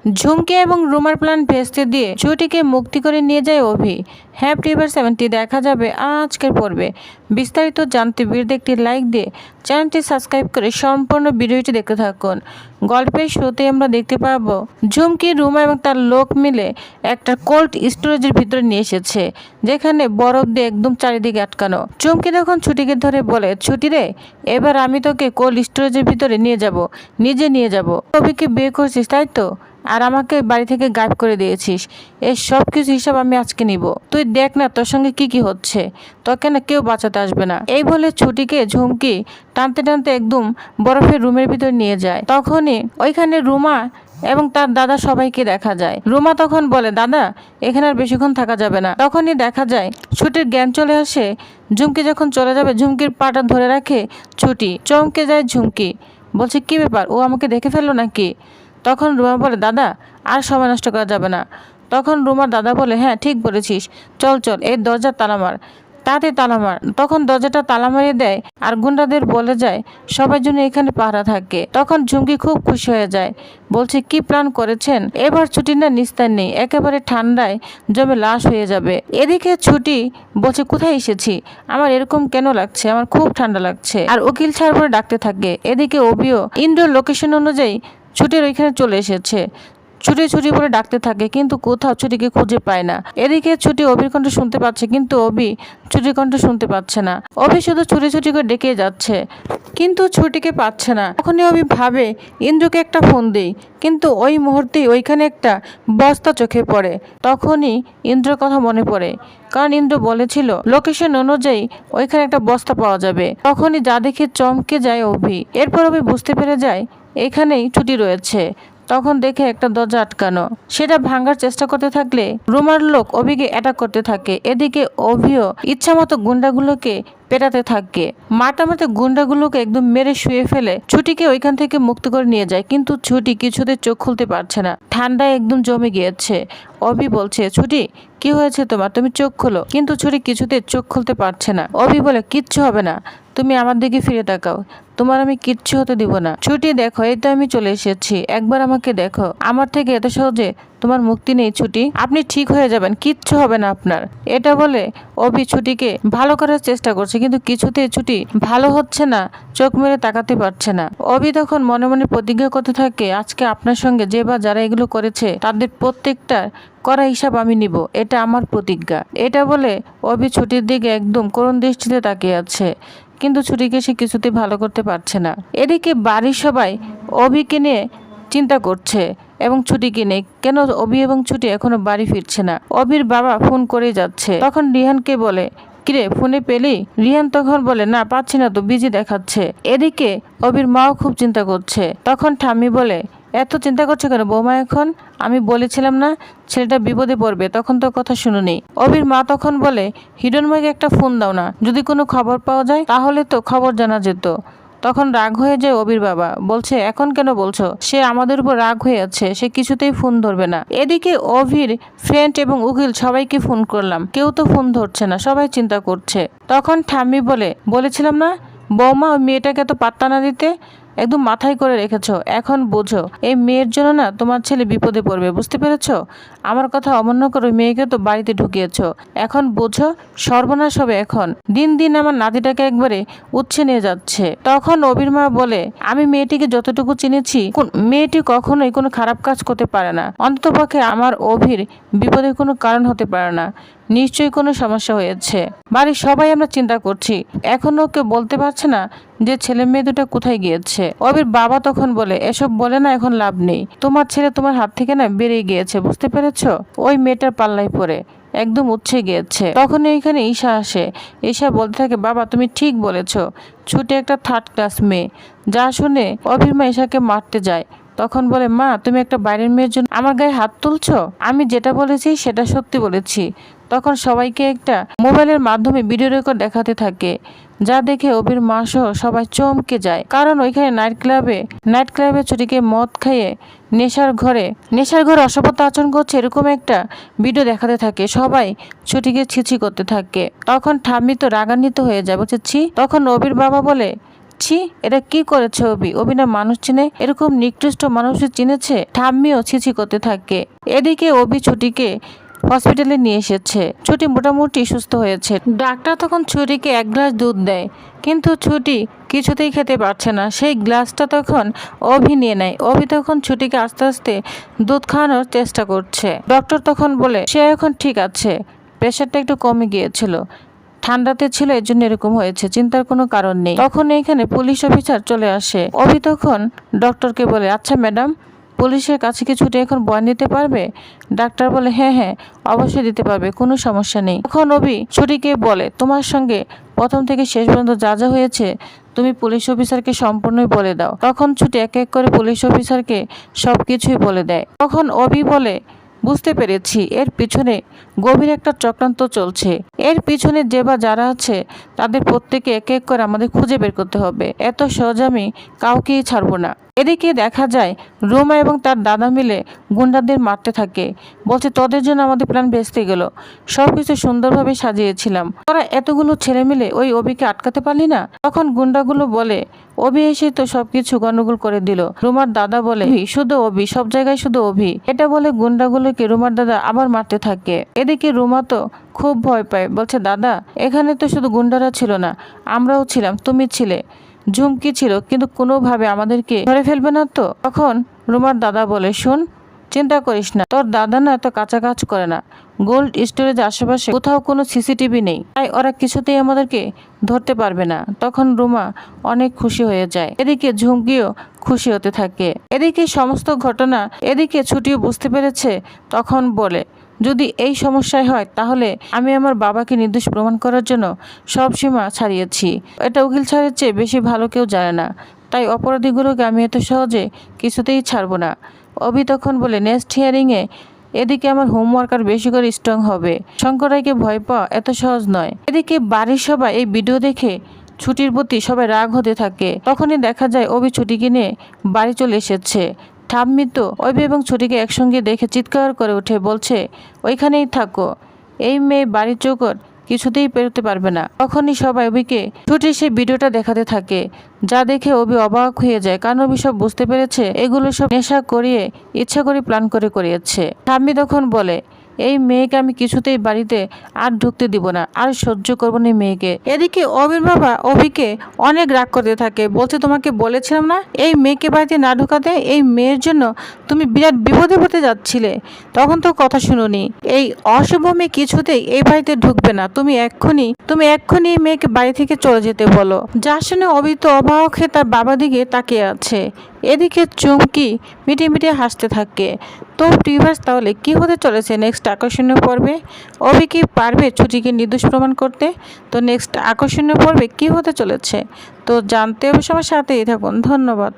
ঝুমকি এবং রুমার প্ল্যান ভেস্তে দিয়ে ছুটিকে মুক্তি করে নিয়ে যায় অভি। হ্যাপি এভার 70 দেখা যাবে আজকের পর্বে। বিস্তারিত জানতে ভিডিওতে একটি লাইক দিয়ে চ্যানেলটি সাবস্ক্রাইব করে সম্পূর্ণ ভিডিওটি দেখতে থাকুন। গল্পের শুরুতে আমরা দেখতে পাবো ঝুমকি, রুমা এবং তার লোক মিলে একটা কোল্ড স্টোরেজের ভিতরে নিয়ে এসেছে, যেখানে বরফ দিয়ে একদম চারিদিকে আটকানো। ঝুমকি তখন ছুটিকে ধরে বলে, ছুটি রে, এবার আমি তোকে কোল্ড স্টোরেজের ভিতরে নিয়ে যাব, নিজে নিয়ে যাব। অভিকে বিয়ে করছিস তাই তো, আর আমাকে বাড়ি থেকে গায়েব করে দিয়েছিস। এর সব কিছু হিসাব আমি আজকে নিব। তুই দেখ না তোর সঙ্গে কি কি হচ্ছে, তোকে না কেউ বাঁচাতে আসবে না। এই বলে ছুটিকে ঝুমকি টানতে টানতে একদম বরফের রুমের ভিতর নিয়ে যায়। তখনই ওইখানে রুমা এবং তার দাদা সবাইকে দেখা যায়। রুমা তখন বলে, দাদা এখানে আর বেশিক্ষণ থাকা যাবে না। তখনই দেখা যায় ছুটির জ্ঞান চলে আসে। ঝুমকি যখন চলে যাবে, ঝুমকির পাটা ধরে রাখে ছুটি। চমকে যায় ঝুমকি, বলছে কি ব্যাপার, ও আমাকে দেখে ফেললো নাকি? তখন রুমা বলে, দাদা আর সময় নষ্ট করা যাবে না। তখন রুমার দাদা বলে, হ্যাঁ ঠিক বলেছিস, চল চল এই দরজা তালা মার, তাতে তালা মার। তখন দরজাটা তালা মারিয়ে দেয় আর গুন্ডাদের বলে যায় সবার জন্য এখানে পাহারা থাকে। তখন ঝুমকি খুব খুশি হয়ে যায়, বলছে কি প্ল্যান করেছেন, এবার ছুটি না নিস্তার নেই, একেবারে ঠান্ডায় জমে লাশ হয়ে যাবে। এদিকে ছুটি বলছে, কোথায় এসেছি, আমার এরকম কেন লাগছে, আমার খুব ঠান্ডা লাগছে। আর উকিল ছাড় করে ডাকতে থাকে। এদিকে অভিও ইনডোর লোকেশন অনুযায়ী ছুটির ওইখানে চলে এসেছে। ছুটি ছুটি বলে ডাকতে থাকে, কিন্তু কোথাও ছুটিকে খুঁজে পায় না। এদিকে ছুটি অভির কণ্ঠ শুনতে পাচ্ছে, কিন্তু অভি ছুটির কণ্ঠ শুনতে পাচ্ছে না। অভি শুধু ছুটি ছুটি করে ডেকে যাচ্ছে, কিন্তু ছুটিকে পাচ্ছে না। তখনই অভি ভাবে ইন্দ্রকে একটা ফোন দেই, কিন্তু ওই মুহূর্তেই ওইখানে একটা বস্তা চোখে পড়ে। তখনই ইন্দ্রের কথা মনে পড়ে, কারণ ইন্দ্র বলেছিল লোকেশন অনুযায়ী ওইখানে একটা বস্তা পাওয়া যাবে। তখনই যা দেখে চমকে যায় অভি। এরপর অভি বুঝতে পেরে যায় এখানেই ছুটি রয়েছে। তখন দেখে একটা দরজা আটকানো, সেটা ভাঙার চেষ্টা করতে থাকলে রুমার লোক অভিকে অ্যাটাক করতে থাকে। এদিকে অভিও ইচ্ছা মতো গুন্ডাগুলোকে পেটাতে থাকে। মারতে গুন্ডাগুলোকে একদম মেরে শুয়ে ফেলে ছুটিকে ওইখান থেকে মুক্ত করে নিয়ে যায়। কিন্তু ছুটি কিছুতে চোখ খুলতে পারছে না, ঠান্ডায় একদম জমে গিয়েছে। অভি বলছে, ছুটি কি হয়েছে তোমার, তুমি চোখ খোলো। কিন্তু ছুটি কিছুতে চোখ খুলতে পারছে না। অভি বলে, কিচ্ছু হবে না, তুমি আমার দিকে ফিরে তাকাও, তোমার আমি কিচ্ছু হতে দিব না। ছুটি দেখো, এই তো আমি চলে এসেছি, একবার আমাকে দেখো, আমার থেকে এত সহজে তোমার মুক্তি নেই ছুটি, আপনি ঠিক হয়ে যাবেন, কিচ্ছু হবে না আপনার। এটা বলে অভি ছুটিকে ভালো করার চেষ্টা করছে, কিন্তু কিছুতেই ছুটি ভালো হচ্ছে না, চোখ মেরে তাকাতে পারছে না। অভি তখন মনে মনে প্রতিজ্ঞা করতে থাকে, আজকে আপনার সঙ্গে যে বা যারা এগুলো করেছে তাদের প্রত্যেকটা করা হিসাব আমি নিব, এটা আমার প্রতিজ্ঞা। এটা বলে অভি ছুটির দিকে একদম করুণ দৃষ্টিতে তাকিয়ে আছে, কিন্তু ছুটিকে সে কিছুতেই ভালো করতে পারছে না। এদিকে বাড়ির সবাই অভিকে নিয়ে চিন্তা করছে এবং ছুটিকে নিয়ে, কেন অভি এবং ছুটি এখনো বাড়ি ফিরছে না। অভির বাবা ফোন করে যাচ্ছে। তখন রিহানকে বলে, কিরে ফোনে পেলি? রিহান তখন বলে, না পাচ্ছি না তো, বিজি দেখাচ্ছে। এদিকে অভির মাও খুব চিন্তা করছে। তখন ঠাম্মি বলে, এত চিন্তা করছে কেন বৌমা এখন? আমি বলেছিলাম না ছেলেটা বিপদে পড়বে, তখন তো কথা শুনুনি। অভির মা তখন বলে, হিরণময়কে একটা ফোন দাও না, যদি কোনো খবর পাওয়া যায় তাহলে তো খবর জানা যেত। তখন রাগ হয়ে যায় অভির বাবা, বলছে এখন কেন বলছো, সে আমাদের উপর রাগ হয়ে আছে, সে কিছুতেই ফোন ধরবে না। এদিকে অভির ফ্রেন্ড এবং উকিল সবাইকে ফোন করলাম, কেউ তো ফোন ধরছে না, সবাই চিন্তা করছে। তখন ঠাম্মি বলেছিলাম না বৌমা ওই মেয়েটাকে তো পাত্তা না দিতে, একদম মাথায় করে রেখেছ, এখন বোঝো এই মেয়ের জন্য না তোমার ছেলে বিপদে পড়বে, বুঝতে পেরেছ? আমার কথা অমান্য করে মেয়েকে তো বাড়িতে ঢুকিয়েছ, এখন বোঝো সর্বনাশ হবে। এখন দিন দিন আমার নাতিটাকে একবারে উচ্ছে নিয়ে যাচ্ছে। তখন অবির মা বলে, আমি মেয়েটিকে যতটুকু চিনেছি, মেয়েটি কখনোই কোনো খারাপ কাজ করতে পারে না, অন্ততপক্ষে আমার অভির বিপদের কোনো কারণ হতে পারে না, নিশ্চয়ই কোনো সমস্যা হয়েছে। বাড়ির সবাই আমরা চিন্তা করছি, এখনো কেউ বলতে পারছে না যে ছেলে মেয়ে দুটো কোথায় গিয়েছে। অবির বাবা তখন বলে, এসব বলে না এখন লাভ নেই, তোমার ছেলে তোমার হাত থেকে না বেরিয়ে গিয়েছে, বুঝতে পেরেছো? ওই মেয়েটার পাল্লায় পড়ে একদম উচ্ছে গিয়েছে। তখন এইখানে ঈশা আসে। ঈশা বলতে থাকে, বাবা তুমি ঠিক বলেছো, ছুটে একটা থার্ড ক্লাস মেয়ে। যা শুনে অভির মা ঈশাকে মারতে যায়। তখন বলে, মা তুমি একটা বাইরের মেয়ের জন্য আমার গায়ে হাত তুলছো, আমি যেটা বলেছি সেটা সত্যি বলেছি। তখন সবাইকে একটা মোবাইলের মাধ্যমে ভিডিও রেকর্ড দেখাতে থাকে, যা দেখে অভির মা সহ সবাই চমকে যায়। কারণ ওইখানে নাইট ক্লাবে ছুটিকে মদ খাইয়ে নেশার ঘরে অসভ্যতা আচরণ করছে, এরকম একটা ভিডিও দেখাতে থাকে। সবাই ছুটিকে ছিছি করতে থাকে। তখন ঠাম্মি তো রাগান্বিত হয়ে যায়, বলছে ছি। তখন অভির বাবা বলে, ছি, এটা কি করেছে অভি? অভি না মানুষ চিনে? এরকম নিকৃষ্ট মানুষের চিনেছে? ঠাম্মিও ছিছি করতে থাকে। এদিকে অভি ছুটিকে হসপিটালে নিয়ে এসেছে। ছুটি মোটামুটি সুস্থ হয়েছে। ডাক্তার তখন ছুটিকে এক গ্লাস দুধ দেয়, কিন্তু ছুটি কিছুতেই খেতে পারছে না। সেই গ্লাসটা তখন অভি নিয়ে নেয়। অভি তখন ছুটিকে আস্তে আস্তে দুধ খাওয়ানোর চেষ্টা করছে। ডক্টর তখন বলে সে এখন ঠিক আছে, প্রেশারটা একটু কমে গিয়েছিল, ঠান্ডাতে ছিল, এর জন্য এরকম হয়েছে, চিন্তার কোনো কারণ নেই। তখন এখানে পুলিশ অফিসার চলে আসে। অভি তখন ডক্টরকে বলে, আচ্ছা ম্যাডাম, পুলিশের কাছে কি ছুটি এখন বয়ান দিতে পারবে? ডাক্তার বলে, হ্যাঁ হ্যাঁ অবশ্যই দিতে পারবে, কোনো সমস্যা নেই। তখন অভি ছুটিকে বলে, তোমার সঙ্গে প্রথম থেকে শেষ পর্যন্ত যা যা হয়েছে তুমি পুলিশ অফিসারকে সম্পূর্ণই বলে দাও। তখন ছুটি এক এক করে পুলিশ অফিসারকে সবকিছুই বলে দেয়। তখন অভি বলে, বুঝতে পেরেছি এর পিছনে গভীর একটা চক্রান্ত চলছে। এর পিছনে যে বা যারা আছে তাদের প্রত্যেকে এক এক করে আমাদের খুঁজে বের করতে হবে। এত সহজ আমি কাউকেই ছাড়বো না। এদিকে দেখা যায় রুমা এবং তার দাদা মিলে গুন্ডাদের মারতে থাকে। বলছে তোদের জন্য আমাদের প্ল্যান ভেস্তে গেল, সবকিছু সুন্দরভাবে সাজিয়েছিলাম, তোরা এতগুলো ছেলে মিলে ওই অভিকে আটকাতে পারলি না। তখন গুন্ডাগুলো বলে, অভি এসে তো সবকিছু গন্ডগোল করে দিল। রুমার দাদা বলে, শুধু অভি, সব জায়গায় শুধু অভি। এটা বলে গুন্ডাগুলোকে রুমার দাদা আবার মারতে থাকে। এদিকে রুমা তো খুব ভয় পায়, বলছে দাদা এখানে তো শুধু গুন্ডারা ছিল না, আমরাও ছিলাম, তুমি ছিলে, ঝুমকি ছিল, কিন্তু কোনোভাবে আমাদেরকে ধরে ফেলবে না তো? তখন রুমার দাদা বলে, শোন, চিন্তা করিস না, তোর দাদা না এত কাঁচা কাজ করে না। গোল্ড স্টোরেজ আশেপাশে কোথাও কোনো সিসিটিভি নেই, তাই ওরা কিছুতেই আমাদেরকে ধরতে পারবে না। তখন রুমা অনেক খুশি হয়ে যায়। এদিকে ঝুমকিও খুশি হতে থাকে। এদিকে সমস্ত ঘটনা এদিকে ছুটিও বুঝতে পেরেছে। তখন বলে, যদি এই সমস্যায় হয় তাহলে আমি আমার বাবাকে নির্দোষ প্রমাণ করার জন্য সব সীমা ছাড়িয়েছি। এটা উকিল ছাড়ের চেয়ে বেশি ভালো কেউ জানে না, তাই অপরাধীগুলোকে আমি এত সহজে কিছুতেই ছাড়বো না। অভি তখন বলে, নেক্সট হিয়ারিংয়ে এদিকে আমার হোমওয়ার্ক আর বেশি করে স্ট্রং হবে। শঙ্কর রায়কে ভয় পাওয়া এত সহজ নয়। এদিকে বাড়ির সবাই এই ভিডিও দেখে ছুটির প্রতি সবাই রাগ হতে থাকে। তখনই দেখা যায় অভি ছুটিকে নিয়ে বাড়ি চলে এসেছে। ঠাম্মি তো অভি এবং ছুটিকে একসঙ্গে দেখে চিৎকার করে উঠে বলছে, ওইখানেই থাকো, এই মেয়ে বাড়ির চৌকট কিছুতেই পেরোতে পারবে না। তখনই সবাই অভিকে ছুটির সেই ভিডিওটা দেখাতে থাকে, যা দেখে অভি অবাক হয়ে যায়, কারণ অভি সব বুঝতে পেরেছে এগুলো সব নেশা করিয়ে ইচ্ছা করে প্ল্যান করে করিয়েছে। ঠাম্মি তখন বলে, এই মেয়েকে আমি কিছুতেই বাড়িতে আর ঢুকতে দিব না, আর সহ্য করবো না এই মেয়েকে। এদিকে অভির বাবা অভিকে অনেক রাগ করতে থাকে, বলছে তোমাকে বলেছিলাম না এই মেয়েকে বাড়িতে না ঢুকাতে, এই মেয়ের জন্য তুমি বিরাট বিপদে পড়তে যাচ্ছিলে, তখন তো কথা শুনোনি। এই অশুভ মেয়ে কিছুতেই এই বাড়িতে ঢুকবে না, তুমি এক্ষুনি এই মেয়েকে বাড়ি থেকে চলে যেতে বলো। যা শুনে অভি তো অবাক হয়ে তার বাবা দিকে তাকিয়ে আছে। এদিকে চুমকি মিটিয়ে মিটিয়ে হাসতে থাকে। তো ভিউয়ার্স, তাহলে কি হতে চলেছে নেক্সট আকর্ষণীয় পর্বে? অভি কি পারবে ছুটিকে নির্দোষ প্রমাণ করতে? তো নেক্সট আকর্ষণীয় পর্বে কি হতে চলেছে তো জানতে অবশ্য আমার সাথেই থাকুন। ধন্যবাদ।